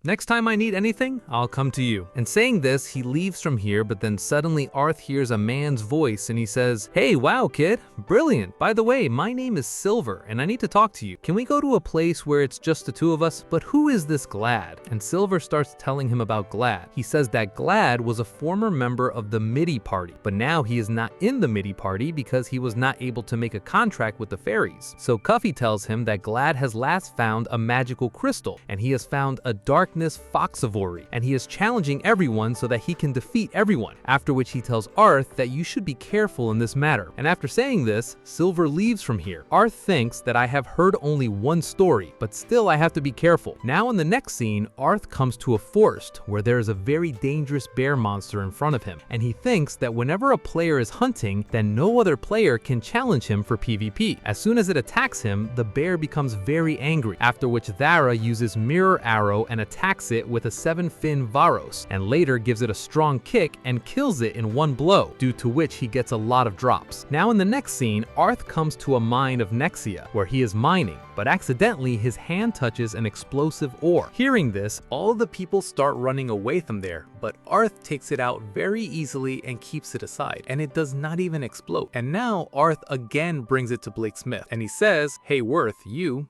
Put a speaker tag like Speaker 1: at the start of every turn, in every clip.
Speaker 1: Next time I need anything, I'll come to you. And saying this, he leaves from here, but then suddenly Arth hears a man's voice and he says, "Hey, wow, kid, brilliant. By the way, my name is Silver and I need to talk to you. Can we go to a place where it's just the two of us? But who is this Glad?" And Silver starts telling him about Glad. He says that Glad was a former member of the MIDI party, but now he is not in the MIDI party because he was not able to make a contract with the fairies. So Cuffy tells him that Glad has last found a magical crystal and he has found a darkness Foxivory, and he is challenging everyone so that he can defeat everyone, after which he tells Arth that you should be careful in this matter. And after saying this, Silver leaves from here. Arth thinks that I have heard only one story, but still I have to be careful. Now in the next scene, Arth comes to a forest where there is a very dangerous bear monster in front of him, and he thinks that whenever a player is hunting, then no other player can challenge him for PvP. As soon as it attacks him, the bear becomes very angry, after which Thara uses Mirror Arrow and attacks it with a 7-fin Varos, and later gives it a strong kick and kills it in one blow, due to which he gets a lot of drops. Now in the next scene, Arth comes to a mine of Nexia, where he is mining, but accidentally his hand touches an explosive ore. Hearing this, all of the people start running away from there, but Arth takes it out very easily and keeps it aside, and it does not even explode. And now Arth again brings it to Blake Smith, and he says, "Hey Worth,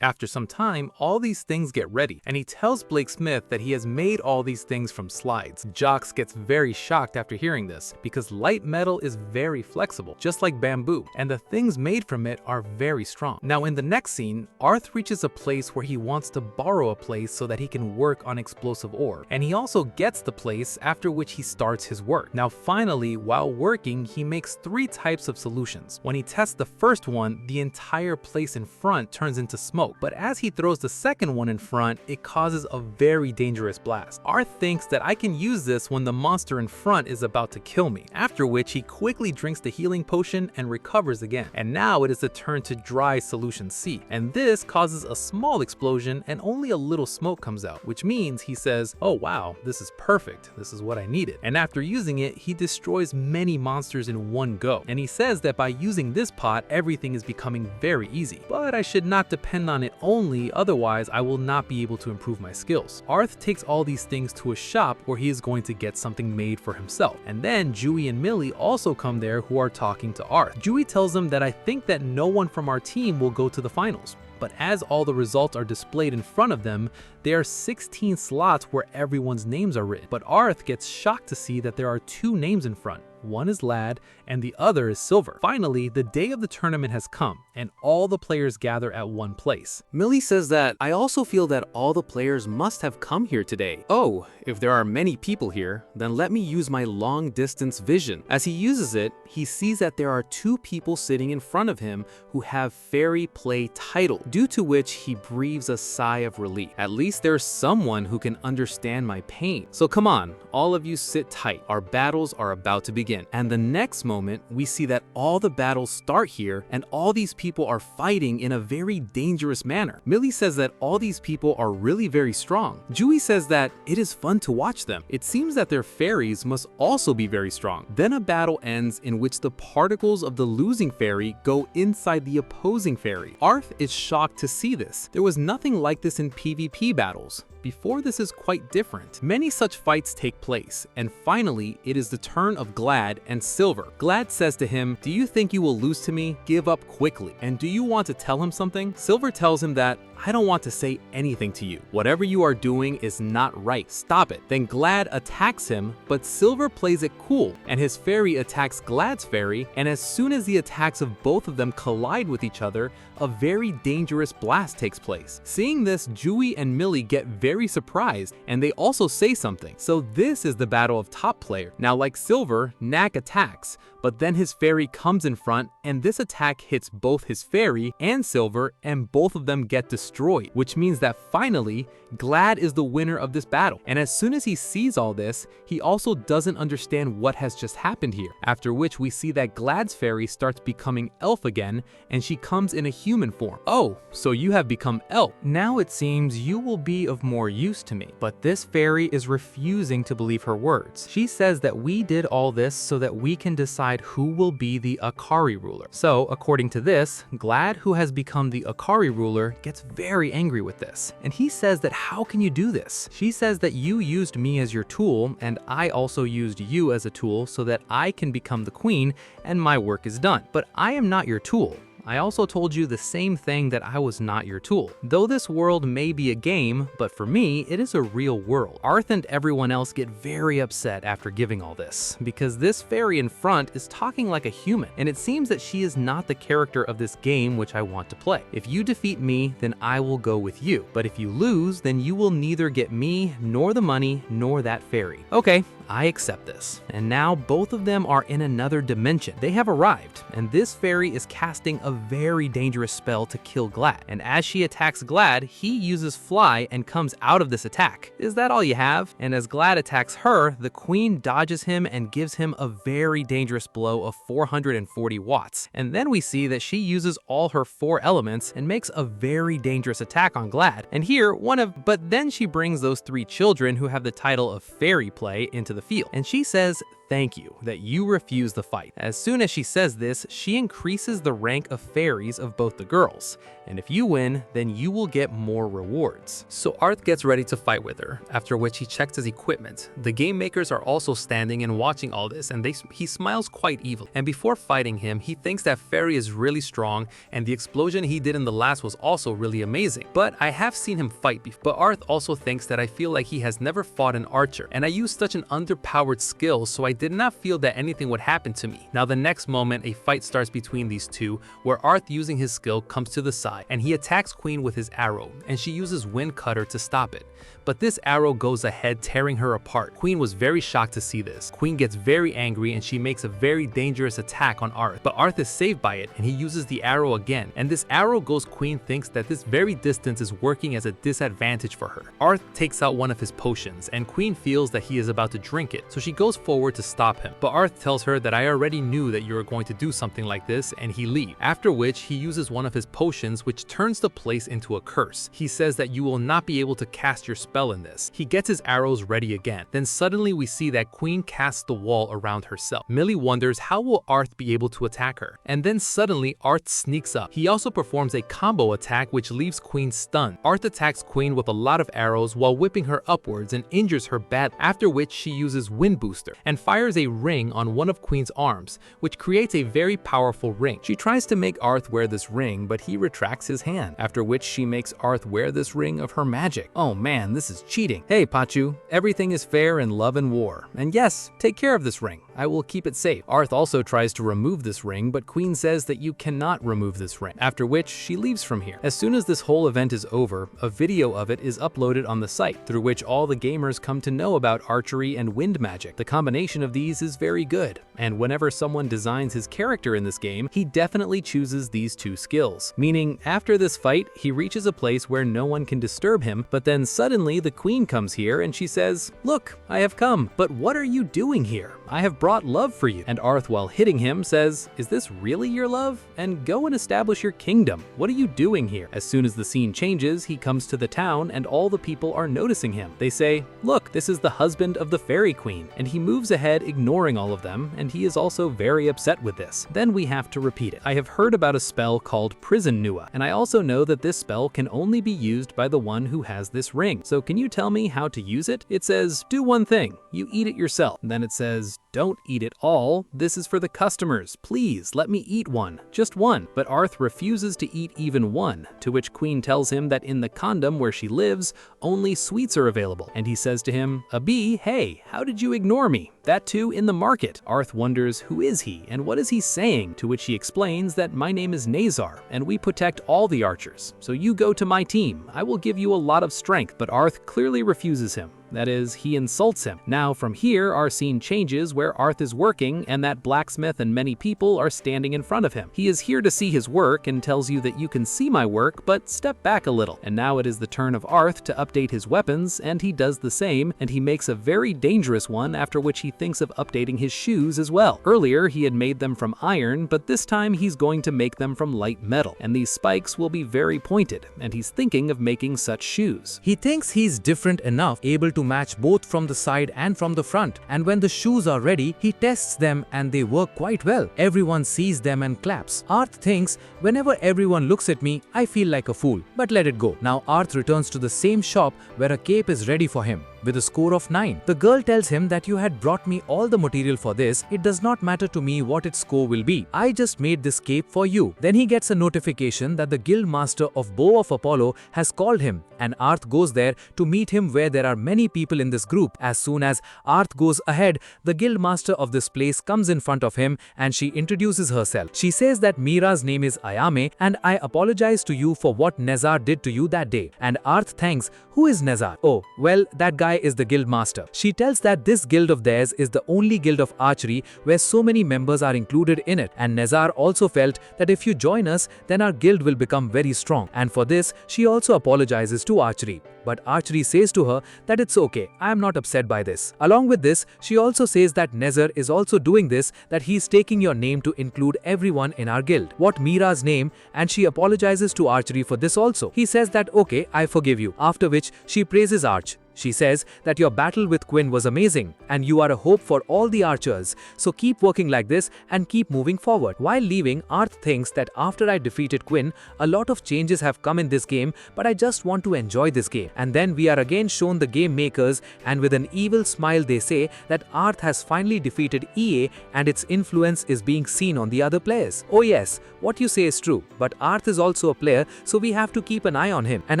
Speaker 1: after some time, all these things get ready." And he tells Blake Smith that he has made all these things from slides. Jocks gets very shocked after hearing this, because light metal is very flexible, just like bamboo, and the things made from it are very strong. Now in the next scene, Arth reaches a place where he wants to borrow a place so that he can work on explosive ore, and he also gets the place, after which he starts his work. Now finally, while working, he makes 3 types of solutions. When he tests the first one, the entire place in front turns into smoke, but as he throws the second one in front, it causes a very dangerous blast. Arth thinks that I can use this when the monster in front is about to kill me, after which he quickly drinks the healing potion and recovers again. And now it is the turn to dry solution C, and this causes a small explosion and only a little smoke comes out, which means he says, "Oh wow, this is perfect, this is what I needed." And after using it, he destroys many monsters in one go, and he says that by using this pot, everything is becoming very easy. But I should not depend on it only, otherwise I will not be able to improve my skills. Arth takes all these things to a shop where he is going to get something made for himself. And then Jui and Millie also come there, who are talking to Arth. Jui tells him that I think that no one from our team will go to the finals. But as all the results are displayed in front of them, there are 16 slots where everyone's names are written. But Arth gets shocked to see that there are 2 names in front. One is Lad, and the other is Silver. Finally, the day of the tournament has come, and all the players gather at one place. Millie says that, "I also feel that all the players must have come here today. Oh, if there are many people here, then let me use my long-distance vision." As he uses it, he sees that there are 2 people sitting in front of him who have Fairy Play title, due to which he breathes a sigh of relief. At least there's someone who can understand my pain. So come on, all of you sit tight. Our battles are about to begin. And the next moment, we see that all the battles start here, and all these people are fighting in a very dangerous manner. Millie says that all these people are really very strong. Jui says that it is fun to watch them. It seems that their fairies must also be very strong. Then a battle ends in which the particles of the losing fairy go inside the opposing fairy. Arth is shocked to see this. There was nothing like this in PvP battles. Before this is quite different. Many such fights take place, and finally, it is the turn of Glad and Silver. Glad says to him, "Do you think you will lose to me? Give up quickly. And do you want to tell him something?" Silver tells him that, "I don't want to say anything to you. Whatever you are doing is not right. Stop it." Then Glad attacks him, but Silver plays it cool, and his fairy attacks Glad's fairy, and as soon as the attacks of both of them collide with each other, a very dangerous blast takes place. Seeing this, Jui and Millie get very surprised, and they also say something. So this is the battle of top player. Now like Silver, Knack attacks, but then his fairy comes in front, and this attack hits both his fairy and Silver, and both of them get destroyed, which means that finally, Glad is the winner of this battle. And as soon as he sees all this, he also doesn't understand what has just happened here, after which we see that Glad's fairy starts becoming elf again, and she comes in a human form. "Oh, so you have become elf. Now it seems you will be of more use to me." But this fairy is refusing to believe her words. She says that we did all this so that we can decide decide who will be the Akari ruler. So, according to this, Glad, who has become the Akari ruler, gets very angry with this. And he says that how can you do this? She says that you used me as your tool, and I also used you as a tool so that I can become the queen and my work is done. But I am not your tool. I also told you the same thing, that I was not your tool. Though this world may be a game, but for me, it is a real world. Arth and everyone else get very upset after giving all this, because this fairy in front is talking like a human, and it seems that she is not the character of this game which I want to play. If you defeat me, then I will go with you. But if you lose, then you will neither get me, nor the money, nor that fairy. Okay, I accept this. And now both of them are in another dimension. They have arrived, and this fairy is casting a very dangerous spell to kill Glad. And as she attacks Glad, he uses Fly and comes out of this attack. Is that all you have? And as Glad attacks her, the queen dodges him and gives him a very dangerous blow of 440 watts. And then we see that she uses all her 4 elements and makes a very dangerous attack on Glad. And here, but then she brings those 3 children who have the title of Fairy Play into the field. And she says, "Thank you, that you refused the fight." As soon as she says this, she increases the rank of fairies of both the girls. And if you win, then you will get more rewards. So Arth gets ready to fight with her, after which he checks his equipment. The game makers are also standing and watching all this, and he smiles quite evil. And before fighting him, he thinks that Fairy is really strong, and the explosion he did in the last was also really amazing. But I have seen him fight before. But Arth also thinks that I feel like he has never fought an archer, and I used such an underpowered skill, so I did not feel that anything would happen to me. Now the next moment, a fight starts between these two, where Arth, using his skill, comes to the side and he attacks Queen with his arrow, and she uses Wind Cutter to stop it. But this arrow goes ahead, tearing her apart. Queen was very shocked to see this. Queen gets very angry and she makes a very dangerous attack on Arth, but Arth is saved by it and he uses the arrow again. And this arrow goes, Queen thinks that this very distance is working as a disadvantage for her. Arth takes out one of his potions and Queen feels that he is about to drink it, so she goes forward to stop him. But Arth tells her that I already knew that you were going to do something like this, and he leaves. After which he uses one of his potions, which turns the place into a curse. He says that you will not be able to cast your spell in this. He gets his arrows ready again. Then suddenly we see that Queen casts the wall around herself. Millie wonders how will Arth be able to attack her. And then suddenly Arth sneaks up. He also performs a combo attack which leaves Queen stunned. Arth attacks Queen with a lot of arrows while whipping her upwards and injures her badly, after which she uses Wind Booster and fires a ring on one of Queen's arms, which creates a very powerful ring. She tries to make Arth wear this ring, but he retracts his hand, after which she makes Arth wear this ring of her magic. Oh man, this is cheating. Hey Pachu, everything is fair in love and war. And yes, take care of this ring. I will keep it safe. Arth also tries to remove this ring, but Queen says that you cannot remove this ring, after which she leaves from here. As soon as this whole event is over, a video of it is uploaded on the site, through which all the gamers come to know about archery and wind magic. The combination of these is very good, and whenever someone designs his character in this game, he definitely chooses these 2 skills. Meaning, after this fight, he reaches a place where no one can disturb him, but then suddenly the Queen comes here and she says, "Look, I have come, but what are you doing here? I have brought love for you." And Arth, while hitting him, says, "Is this really your love? And go and establish your kingdom. What are you doing here?" As soon as the scene changes, he comes to the town and all the people are noticing him. They say, "Look, this is the husband of the Fairy Queen." And he moves ahead, ignoring all of them, and he is also very upset with this. Then we have to repeat it. I have heard about a spell called Prison Nua, and I also know that this spell can only be used by the one who has this ring. So can you tell me how to use it? It says, do one thing. You eat it yourself. And then it says, don't eat it all. This is for the customers. Please let me eat one. Just one. But Arth refuses to eat even one, to which Queen tells him that in the condom where she lives, only sweets are available. And he says to him, Abi, hey, how did you ignore me? That too in the market. Arth wonders who is he and what is he saying, to which he explains that my name is Nazar and we protect all the archers. So you go to my team. I will give you a lot of strength. But Arth clearly refuses him. That is, he insults him. Now from here, our scene changes where Arth is working and that blacksmith and many people are standing in front of him. He is here to see his work and tells you that you can see my work, but step back a little. And now it is the turn of Arth to update his weapons, and he does the same, and he makes a very dangerous one, after which he thinks of updating his shoes as well. Earlier, he had made them from iron, but this time he's going to make them from light metal, and these spikes will be very pointed, and he's thinking of making such shoes. He thinks he's different enough, able to
Speaker 2: to match both from the side and from the front, and when the shoes are ready, he tests them and they work quite well. Everyone sees them and claps. Arth thinks, whenever everyone looks at me, I feel like a fool, but let it go. Now Arth returns to the same shop where a cape is ready for him, with a score of 9. The girl tells him that you had brought me all the material for this, it does not matter to me what its score will be. I just made this cape for you. Then he gets a notification that the guild master of Bow of Apollo has called him, and Arth goes there to meet him where there are many people in this group. As soon as Arth goes ahead, the guild master of this place comes in front of him and she introduces herself. She says that Mira's name is Ayame and I apologize to you for what Nezar did to you that day. And Arth thanks, who is Nezar? Oh, well, that guy is the guild master. She tells that this guild of theirs is the only guild of archery where so many members are included in it, and Nezar also felt that if you join us, then our guild will become very strong, and for this she also apologizes to archery. But archery says to her that it's okay, I am not upset by this. Along with this, she also says that Nezar is also doing this, that he's taking your name to include everyone in our guild. What Mira's name, and she apologizes to archery for this also. He says that okay, I forgive you, after which she praises Arch. She says that your battle with Quinn was amazing and you are a hope for all the archers, so keep working like this and keep moving forward. While leaving, Arth thinks that after I defeated Quinn, a lot of changes have come in this game, but I just want to enjoy this game. And then we are again shown the game makers, and with an evil smile they say that Arth has finally defeated EA and its influence is being seen on the other players. Oh yes, what you say is true, but Arth is also a player, so we have to keep an eye on him. And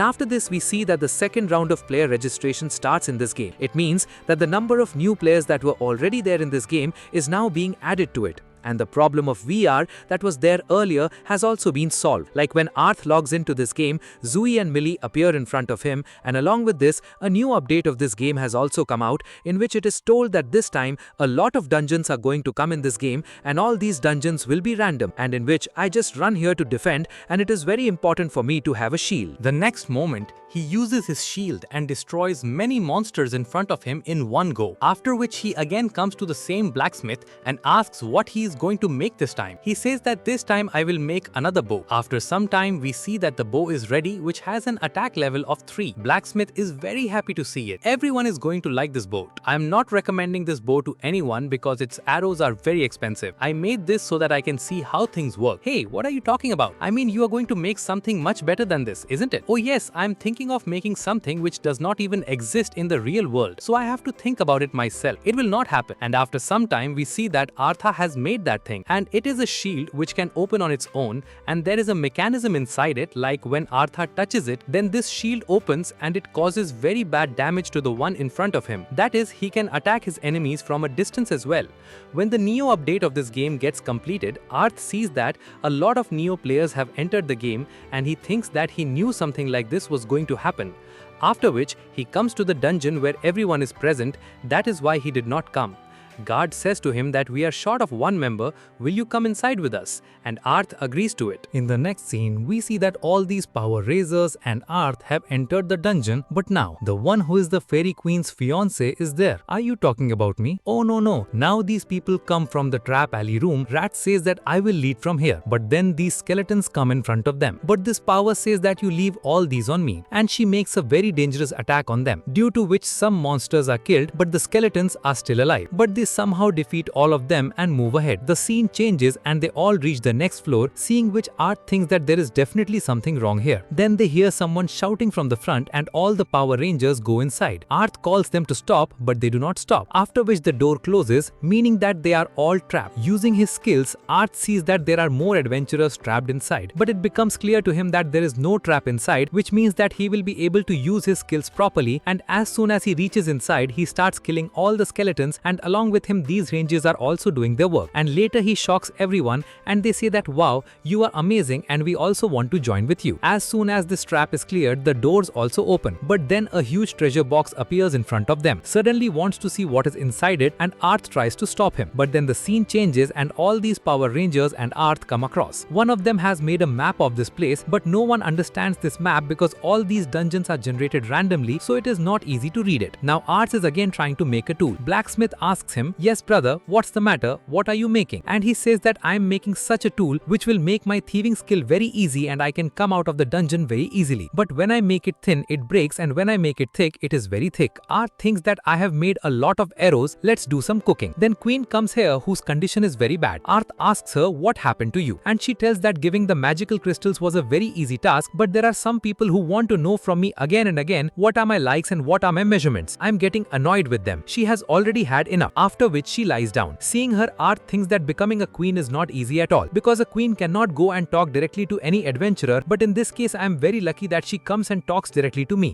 Speaker 2: after this we see that the second round of player registration starts in this game. It means that the number of new players that were already there in this game is now being added to it. And the problem of VR that was there earlier has also been solved. Like when Arth logs into this game, Zui and Millie appear in front of him, and along with this, a new update of this game has also come out, in which it is told that this time a lot of dungeons are going to come in this game, and all these dungeons will be random, and in which I just run here to defend, and it is very important for me to have a shield.
Speaker 1: The next moment, he uses his shield and destroys many monsters in front of him in one go, after which he again comes to the same blacksmith and asks what he is going to make this time. He says that this time I will make another bow. After some time, we see that the bow is ready, which has an attack level of 3. Blacksmith is very happy to see it. Everyone is going to like this bow. I am not recommending this bow to anyone because its arrows are very expensive. I made this so that I can see how things work. Hey, what are you talking about? I mean, you are going to make something much better than this, isn't it? Oh yes, I am thinking of making something which does not even exist in the real world, so I have to think about it myself. It will not happen. And after some time, we see that Artha has made that thing, and it is a shield which can open on its own, and there is a mechanism inside it, like when Artha touches it, then this shield opens and it causes very bad damage to the one in front of him. That is, he can attack his enemies from a distance as well. When the Neo update of this game gets completed, Arth sees that a lot of Neo players have entered the game, and he thinks that he knew something like this was going to happen. After which, he comes to the dungeon where everyone is present. That is why he did not come. Guard says to him that we are short of one member, will you come inside with us? And Arth agrees to it. In the next scene, we see that all these power raisers and Arth have entered the dungeon, but now the one who is the fairy queen's fiance is there. Are you talking about me? Oh no. Now these people come from the trap alley room. Rat says that I will lead from here, but then these skeletons come in front of them. But this power says that you leave all these on me, and she makes a very dangerous attack on them, due to which some monsters are killed, but the skeletons are still alive. But they somehow defeat all of them and move ahead. The scene changes and they all reach the next floor, seeing which Arth thinks that there is definitely something wrong here. Then they hear someone shouting from the front and all the Power Rangers go inside. Arth calls them to stop, but they do not stop, after which the door closes, meaning that they are all trapped. Using his skills, Arth sees that there are more adventurers trapped inside, but it becomes clear to him that there is no trap inside, which means that he will be able to use his skills properly, and as soon as he reaches inside, he starts killing all the skeletons, and along with him these rangers are also doing their work. And later he shocks everyone and they say that wow, you are amazing and we also want to join with you. As soon as this trap is cleared, the doors also open, but then a huge treasure box appears in front of them. Suddenly wants to see what is inside it, and Arth tries to stop him, but then the scene changes and all these Power Rangers and Arth come across. One of them has made a map of this place, but no one understands this map because all these dungeons are generated randomly, so it is not easy to read it. Now Arth is again trying to make a tool. Blacksmith asks him him, "Yes brother, what's the matter? What are you making?" And he says that I'm making such a tool which will make my thieving skill very easy and I can come out of the dungeon very easily. But when I make it thin, it breaks, and when I make it thick, it is very thick. Arth thinks that I have made a lot of arrows, let's do some cooking. Then Queen comes here whose condition is very bad. Arth asks her what happened to you, and she tells that giving the magical crystals was a very easy task, but there are some people who want to know from me again and again what are my likes and what are my measurements. I'm getting annoyed with them. She has already had enough, after which she lies down. Seeing her, Arth thinks that becoming a queen is not easy at all, because a queen cannot go and talk directly to any adventurer, but in this case I am very lucky that she comes and talks directly to me.